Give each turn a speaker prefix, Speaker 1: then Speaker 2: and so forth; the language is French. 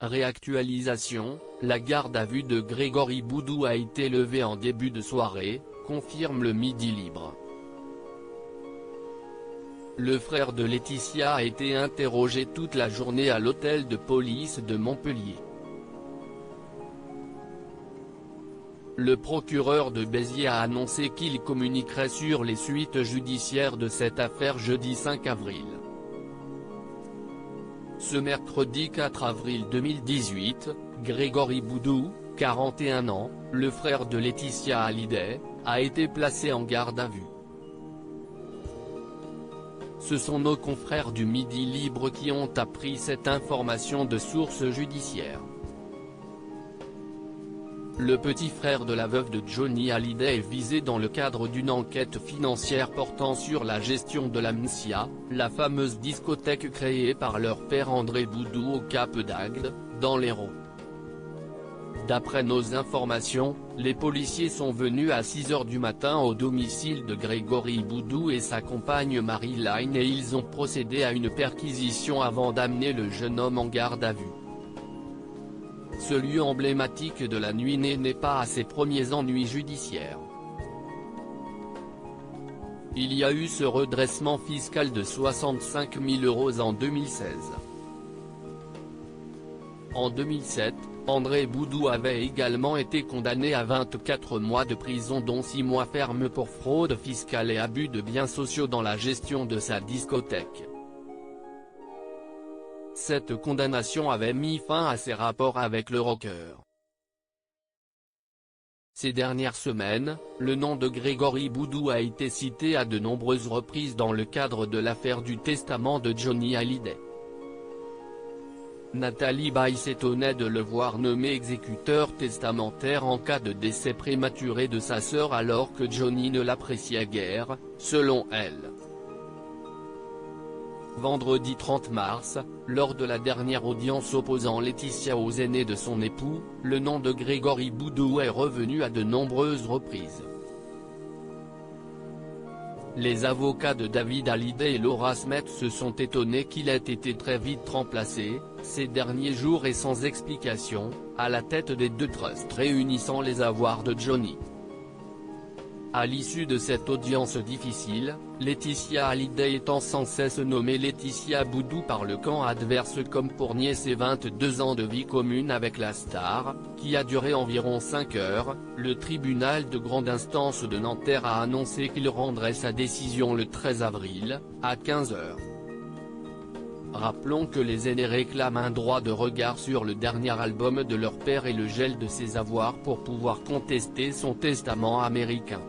Speaker 1: Réactualisation, la garde à vue de Grégory Boudou a été levée en début de soirée, confirme le Midi Libre. Le frère de Laetitia a été interrogé toute la journée à l'hôtel de police de Montpellier. Le procureur de Béziers a annoncé qu'il communiquerait sur les suites judiciaires de cette affaire jeudi 5 avril. Ce mercredi 4 avril 2018, Grégory Boudou, 41 ans, le frère de Laetitia Hallyday, a été placé en garde à vue. Ce sont nos confrères du Midi Libre qui ont appris cette information de sources judiciaires. Le petit frère de la veuve de Johnny Hallyday est visé dans le cadre d'une enquête financière portant sur la gestion de la MSIA, la fameuse discothèque créée par leur père André Boudou au Cap d'Agde, dans l'Hérault. D'après nos informations, les policiers sont venus à 6 h du matin au domicile de Grégory Boudou et sa compagne Marie-Line et ils ont procédé à une perquisition avant d'amener le jeune homme en garde à vue. Ce lieu emblématique de la nuit n'est pas à ses premiers ennuis judiciaires. Il y a eu ce redressement fiscal de 65 000 € en 2016. En 2007, André Boudou avait également été condamné à 24 mois de prison dont 6 mois ferme pour fraude fiscale et abus de biens sociaux dans la gestion de sa discothèque. Cette condamnation avait mis fin à ses rapports avec le rocker. Ces dernières semaines, le nom de Grégory Boudou a été cité à de nombreuses reprises dans le cadre de l'affaire du testament de Johnny Hallyday. Nathalie Baye s'étonnait de le voir nommé exécuteur testamentaire en cas de décès prématuré de sa sœur alors que Johnny ne l'appréciait guère, selon elle. Vendredi 30 mars, lors de la dernière audience opposant Laetitia aux aînés de son époux, le nom de Grégory Boudou est revenu à de nombreuses reprises. Les avocats de David Hallyday et Laura Smet se sont étonnés qu'il ait été très vite remplacé, ces derniers jours et sans explication, à la tête des deux trusts réunissant les avoirs de Johnny. À l'issue de cette audience difficile, Laetitia Hallyday étant sans cesse nommée Laetitia Boudou par le camp adverse comme pour nier ses 22 ans de vie commune avec la star, qui a duré environ 5 heures, le tribunal de grande instance de Nanterre a annoncé qu'il rendrait sa décision le 13 avril, à 15 h. Rappelons que les aînés réclament un droit de regard sur le dernier album de leur père et le gel de ses avoirs pour pouvoir contester son testament américain.